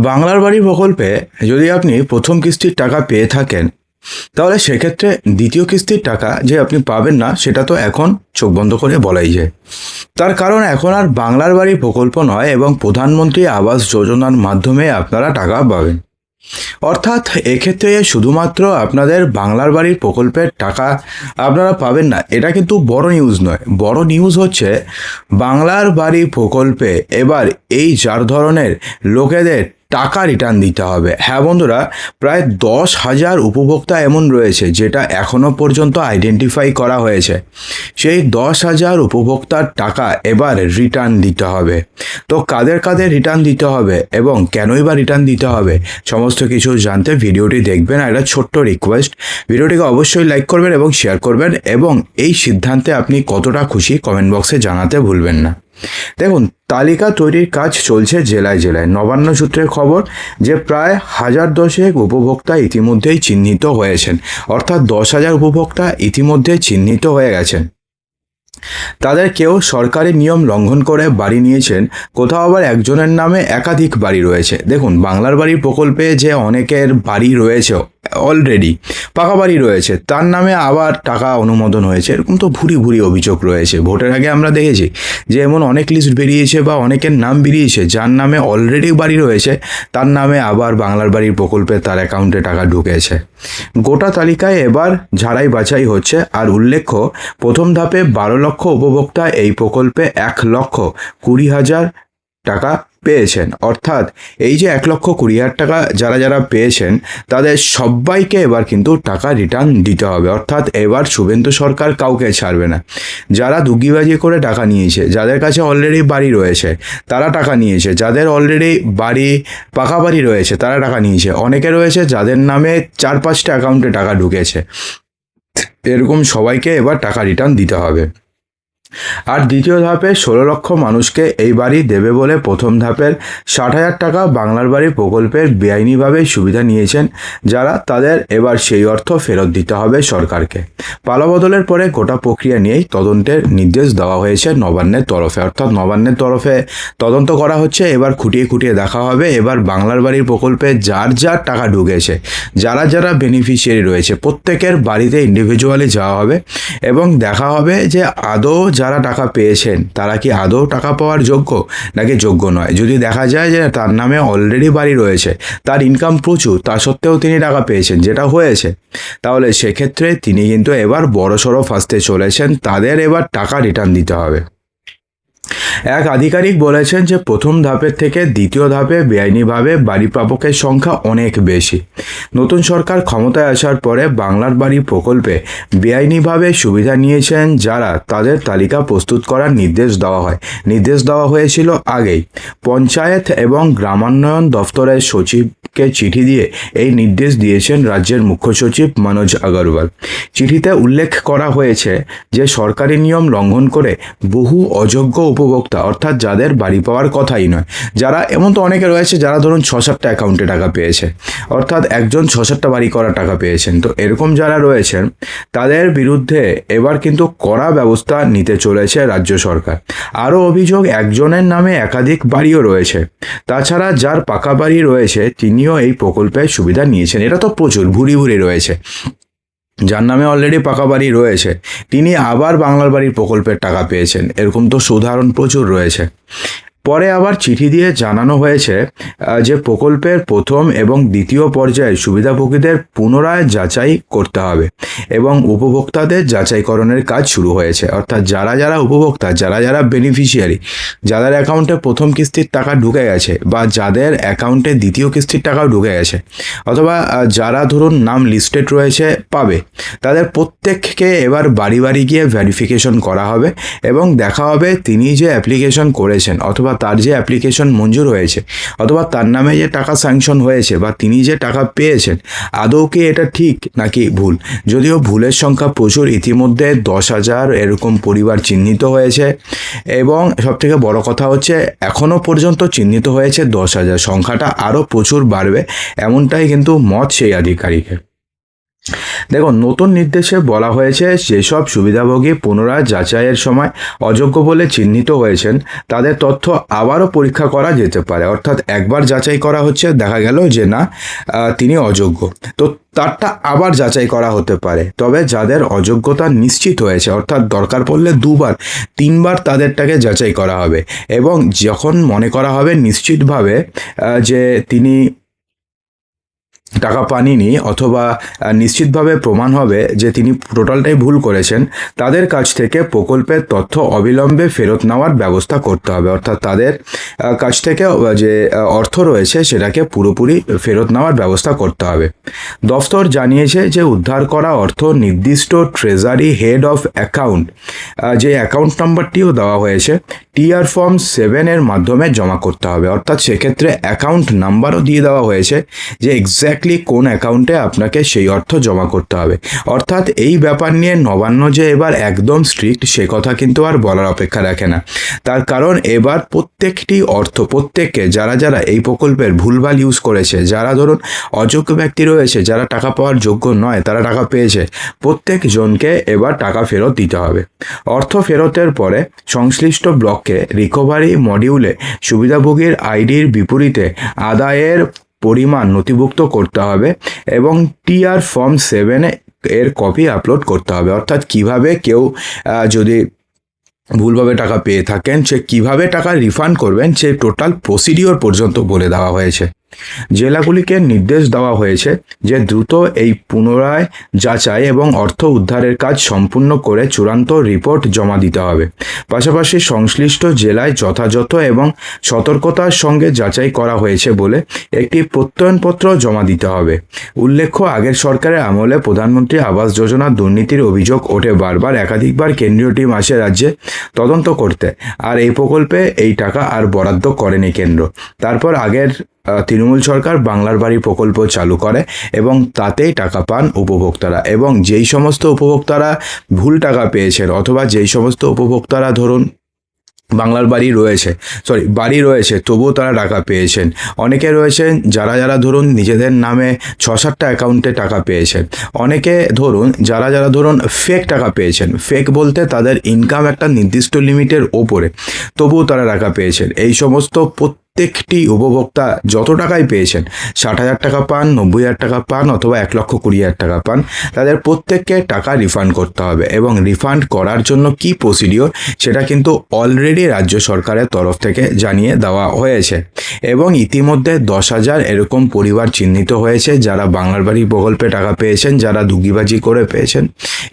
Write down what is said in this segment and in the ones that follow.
বাংলার বাড়ি প্রকল্পে যদি আপনি প্রথম কিস্তির টাকা পেয়ে থাকেন, তাহলে সেক্ষেত্রে দ্বিতীয় কিস্তির টাকা যে আপনি পাবেন না সেটা তো এখন চোখ বন্ধ করে বলাই যায়। তার কারণ এখন আর বাংলার বাড়ি প্রকল্প নয় এবং প্রধানমন্ত্রী আবাস যোজনার মাধ্যমে আপনারা টাকা পাবেন। অর্থাৎ এক্ষেত্রে শুধুমাত্র আপনাদের বাংলার বাড়ির প্রকল্পের টাকা আপনারা পাবেন না, এটা কিন্তু বড় নিউজ নয়। বড় নিউজ হচ্ছে বাংলার বাড়ি প্রকল্পে এবার এই 4 ধরনের লোকেদের টাকা রিটার্ন দিতে হবে। হ্যাঁ বন্ধুরা, প্রায় 10,000 উপভোক্তা এমন রয়েছে যেটা এখনও পর্যন্ত আইডেন্টিফাই করা হয়েছে। সেই 10,000 উপভোক্তার টাকা এবার রিটার্ন দিতে হবে। তো কাদের কাদের রিটার্ন দিতে হবে এবং কেনই বা রিটার্ন দিতে হবে, সমস্ত কিছু জানতে ভিডিওটি দেখবেন। আর একটা ছোট্ট রিকোয়েস্ট, ভিডিওটিকে অবশ্যই লাইক করবেন এবং শেয়ার করবেন, এবং এই সিদ্ধান্তে আপনি কতটা খুশি কমেন্ট বক্সে জানাতে ভুলবেন না। দেখুন, তালিকা তৈরির কাজ চলছে জেলায় জেলায়। নবান্ন সূত্রের খবর যে প্রায় 1010 উপভোক্তা ইতিমধ্যেই চিহ্নিত হয়েছেন, অর্থাৎ 10,000 উপভোক্তা ইতিমধ্যেই চিহ্নিত হয়ে গেছেন। তাদের কেউ সরকারি নিয়ম লঙ্ঘন করে বাড়ি নিয়েছেন, কোথাও আবার একজনের নামে একাধিক বাড়ি রয়েছে। দেখুন, বাংলার বাড়ির প্রকল্পে যে অনেকের বাড়ি রয়েছে, অলরেডি পাকা বাড়ি রয়েছে, তার নামে আবার টাকা অনুমোদন হয়েছে, এরকম তো ভুরি ভুরি অভিযোগ রয়েছে। ভোটের আগে আমরা দেখেছি যে এমন অনেক লিস্ট বেরিয়েছে বা অনেকের নাম বেরিয়েছে যার নামে অলরেডি বাড়ি রয়েছে, তার নামে আবার বাংলার বাড়ির প্রকল্পে তার অ্যাকাউন্টে টাকা ঢুকেছে। গোটা তালিকায় এবার ঝাড়াই বাছাই হচ্ছে। আর উল্লেখ্য, প্রথম ধাপে 12 লক্ষ উপভোক্তা এই প্রকল্পে 1,20,000 টাকা পেয়েছেন। অর্থাৎ এই যে 1,20,000 টাকা যারা যারা পেয়েছেন, তাদের সবাইকে এবার কিন্তু টাকা রিটার্ন দিতে হবে। অর্থাৎ এবার শুভেন্দু সরকার কাউকে ছাড়বে না। যারা দুগিবাজি করে টাকা নিয়েছে, যাদের কাছে অলরেডি বাড়ি রয়েছে তারা টাকা নিয়েছে, যাদের অলরেডি বাড়ি পাকা বাড়ি রয়েছে তারা টাকা নিয়েছে, অনেকে রয়েছে যাদের নামে 4-5টা অ্যাকাউন্টে টাকা ঢুকেছে, এরকম সবাইকে এবার টাকা রিটার্ন দিতে হবে। আর দ্বিতীয় ধাপে 16 লক্ষ মানুষকে এই বাড়ি দেবে বলে প্রথম ধাপের 60,000 টাকা বাংলার বাড়ি প্রকল্পের বেআইনিভাবে সুবিধা নিয়েছেন যারা, তাদের এবার সেই অর্থ ফেরত দিতে হবে সরকারকে। পালাবদলের পরে গোটা প্রক্রিয়া নিয়েই তদন্তের নির্দেশ দেওয়া হয়েছে নবান্নের তরফে। অর্থাৎ নবান্নের তরফে তদন্ত করা হচ্ছে। এবার খুঁটিয়ে খুঁটিয়ে দেখা হবে এবার বাংলার বাড়ির প্রকল্পে যার যার টাকা ঢুকেছে, যারা যারা বেনিফিশিয়ারি রয়েছে, প্রত্যেকের বাড়িতে ইন্ডিভিজুয়ালি যাওয়া হবে এবং দেখা হবে যে আদৌ যারা টাকা পেয়েছেন তারা কি আদৌ টাকা পাওয়ার যোগ্য নাকি যোগ্য নয়। যদি দেখা যায় যে তার নামে অলরেডি বাড়ি রয়েছে, তার ইনকাম প্রচুর, তা সত্ত্বেও তিনি টাকা পেয়েছেন, যেটা হয়েছে, তাহলে সেক্ষেত্রে তিনি কিন্তু এবার বড়সড় ফাঁসতে চলেছেন। তাদের এবার টাকা রিটার্ন দিতে হবে। এক আধিকারিক বলেছেন যে প্রথম ধাপের থেকে দ্বিতীয় ধাপে বেআইনিভাবে বাড়ি প্রাপকের সংখ্যা অনেক বেশি। নতুন সরকার ক্ষমতায় আসার পরে বাংলার বাড়ি প্রকল্পে বেআইনিভাবে সুবিধা নিয়েছেন যারা, তাদের তালিকা প্রস্তুত করার নির্দেশ দেওয়া হয়েছিল আগেই। পঞ্চায়েত এবং গ্রামান্বয়ন দফতরের সচিবকে চিঠি দিয়ে এই নির্দেশ দিয়েছেন রাজ্যের মুখ্য সচিব মনোজ আগরওয়াল। চিঠিতে উল্লেখ করা হয়েছে যে সরকারি নিয়ম লঙ্ঘন করে বহু অযোগ্য উপভোক্তা, অর্থাৎ যাদের বাড়ি পাওয়ার কথাই নয়, যারা, এমন তো অনেকে রয়েছে যারা ধরুন 6-7টা অ্যাকাউন্টে টাকা পেয়েছে, অর্থাৎ একজন 6-7টা বাড়ি করা টাকা পেয়েছেন, তো এরকম যারা রয়েছেন তাদের বিরুদ্ধে এবার কিন্তু কড়া ব্যবস্থা নিতে চলেছে রাজ্য সরকার। আরও অভিযোগ, একজনের নামে একাধিক বাড়িও রয়েছে। তাছাড়া যার পাকা বাড়ি রয়েছে তিনিও এই প্রকল্পের সুবিধা নিয়েছেন। এটা তো প্রচুর ভুরি ভুরি রয়েছে। যার নামে অলরেডি পাকা বাড়ি রয়েছে তিনি আবার বাংলার বাড়ির প্রকল্পের টাকা পেয়েছেন, এরকম তো উদাহরণ প্রচুর রয়েছে। পরে আবার চিঠি দিয়ে জানানো হয়েছে যে প্রকল্পের প্রথম এবং দ্বিতীয় পর্যায়ে সুবিধাভোগীদের পুনরায় যাচাই করতে হবে এবং উপভোক্তাদের যাচাইকরণের কাজ শুরু হয়েছে। অর্থাৎ যারা যারা উপভোক্তা, যারা যারা বেনিফিশিয়ারি, যাদের অ্যাকাউন্টে প্রথম কিস্তির টাকা ঢুকে গেছে বা যাদের অ্যাকাউন্টে দ্বিতীয় কিস্তির টাকাও ঢুকে গেছে, অথবা যারা ধরুন নাম লিস্টেড রয়েছে পাবে, তাদের প্রত্যেককে এবার বাড়ি বাড়ি গিয়ে ভেরিফিকেশন করা হবে এবং দেখা হবে তিনি যে অ্যাপ্লিকেশন করেছেন অথবা তার যে অ্যাপ্লিকেশন মঞ্জুর হয়েছে অথবা তার নামে যে টাকা স্যাংশন হয়েছে বা তিনি যে টাকা পেয়েছেন, আদৌ কি এটা ঠিক নাকি ভুল। যদিও ভুলের সংখ্যা প্রচুর, ইতিমধ্যে 10,000 এরকম পরিবার চিহ্নিত হয়েছে এবং সবথেকে বড় কথা হচ্ছে এখনও পর্যন্ত চিহ্নিত হয়েছে 10,000, সংখ্যাটা আরও প্রচুর বাড়বে এমনটাই কিন্তু মত সেই আধিকারিকের। দেখুন, নতুন নির্দেশে বলা হয়েছে যেসব সুবিধাভোগী পুনরায় যাচাইয়ের সময় অযোগ্য বলে চিহ্নিত হয়েছেন তাদের তথ্য আবারও পরীক্ষা করা যেতে পারে। অর্থাৎ একবার যাচাই করা হচ্ছে, দেখা গেল যে না তিনি অযোগ্য, তো তারটা আবার যাচাই করা হতে পারে। তবে যাদের অযোগ্যতা নিশ্চিত হয়েছে, অর্থাৎ দরকার পড়লে 2বার 3বার তাদেরটাকে যাচাই করা হবে, এবং যখন মনে করা হবে নিশ্চিতভাবে যে তিনি টাকা পাননি অথবা নিশ্চিতভাবে প্রমাণ হবে যে তিনি টোটালটাই ভুল করেছেন, তাদের কাছ থেকে প্রকল্পের তথ্য অবিলম্বে ফেরত নেওয়ার ব্যবস্থা করতে হবে। অর্থাৎ তাদের কাছ থেকে যে অর্থ রয়েছে সেটাকে পুরোপুরি ফেরত নেওয়ার ব্যবস্থা করতে হবে। দফতর জানিয়েছে যে উদ্ধার করা অর্থ নির্দিষ্ট ট্রেজারি হেড অফ অ্যাকাউন্ট, যে অ্যাকাউন্ট নাম্বারটিও দেওয়া হয়েছে, টিআর ফর্ম 7-এর মাধ্যমে জমা করতে হবে। অর্থাৎ সেক্ষেত্রে অ্যাকাউন্ট নাম্বারও দিয়ে দেওয়া হয়েছে যে এক্স্যাক্টলি কোন অ্যাকাউন্টে আপনাকে সেই অর্থ জমা করতে হবে। অর্থাৎ এই ব্যাপার নিয়ে নবান্ন যে এবার একদম স্ট্রিক্ট সে কথা কিন্তু আর বলার অপেক্ষা রাখে না। তার কারণ এবার প্রত্যেকটি অর্থ, প্রত্যেককে যারা যারা এই প্রকল্পের ভুলভাল ইউজ করেছে, যারা ধরুন অযোগ্য ব্যক্তি রয়েছে, যারা টাকা পাওয়ার যোগ্য নয় তারা টাকা পেয়েছে, প্রত্যেকজনকে এবার টাকা ফেরত দিতে হবে। অর্থ ফেরতের পরে সংশ্লিষ্ট ব্লককে রিকভারি মডিউলে সুবিধাভোগীর আইডির বিপরীতে আদায়ের পরিমাণ নথিভুক্ত করতে হবে এবং টিআর ফর্ম 7 এর কপি আপলোড করতে হবে। অর্থাৎ কিভাবে কেউ যদি ভুলভাবে টাকা পেয়ে থাকেন সে কিভাবে টাকা রিফান্ড করবেন সে টোটাল প্রসিডিওর পর্যন্ত বলে দেওয়া হয়েছে। জেলাগুলিকে নির্দেশ দেওয়া হয়েছে যে দ্রুত এই পুনরায় যাচাই এবং অর্থ উদ্ধারের কাজ সম্পূর্ণ করে চূড়ান্ত রিপোর্ট জমা দিতে হবে। পাশাপাশি সংশ্লিষ্ট জেলায় যথাযথ এবং সতর্কতার সঙ্গে যাচাই করা হয়েছে বলে একটি প্রত্যয়নপত্র জমা দিতে হবে। উল্লেখ্য, আগের সরকারের আমলে প্রধানমন্ত্রী আবাস যোজনার দুর্নীতির অভিযোগ ওঠে বারবার, একাধিকবার কেন্দ্রীয় টিম আসে রাজ্যে তদন্ত করতে, আর এই প্রকল্পে এই টাকা আর বরাদ্দ করেনি কেন্দ্র। তারপর আগের তৃণমূল সরকার বাংলার বাড়ি প্রকল্প চালু করে এবং তাতেই টাকা পান উপভোক্তারা, এবং যেই সমস্ত উপভোক্তারা ভুল টাকা পেয়েছেন অথবা যেই সমস্ত উপভোক্তারা ধরুন বাংলার বাড়ি রয়েছে তবুও তারা টাকা পেয়েছেন। অনেকে রয়েছেন যারা যারা ধরুন নিজেদের নামে 6-7টা অ্যাকাউন্টে টাকা পেয়েছেন। অনেকে ধরুন যারা ধরুন ফেক টাকা পেয়েছেন, ফেক বলতে তাদের ইনকাম একটা নির্দিষ্ট লিমিটের ওপরে, তবুও তারা টাকা পেয়েছেন। এই সমস্ত প্রত্যেকটি উপভোক্তা যত টাকাই পেয়েছেন, 60,000 টাকা পান, 90,000 টাকা পান অথবা 1,20,000 টাকা পান, তাদের প্রত্যেককে টাকা রিফান্ড করতে হবে। এবং রিফান্ড করার জন্য কি প্রসিডিওর সেটা কিন্তু অলরেডি রাজ্য সরকারের তরফ থেকে জানিয়ে দেওয়া হয়েছে, এবং ইতিমধ্যে 10,000 এরকম পরিবার চিহ্নিত হয়েছে যারা বাংলার বাড়ি প্রকল্পে টাকা পেয়েছেন, যারা দুগিবাজি করে পেয়েছেন,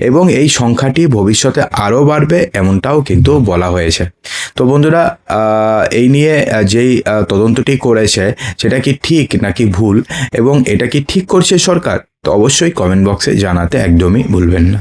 এবং এই সংখ্যাটি ভবিষ্যতে আরও বাড়বে এমনটাও কিন্তু বলা হয়েছে। তো বন্ধুরা, এই নিয়ে যেই তদন্তটি করেছে সেটা কি ঠিক নাকি ভুল, এবং এটা কি ঠিক করছে সরকার, তো অবশ্যই কমেন্ট বক্সে জানাতে একদমই ভুলবেন না।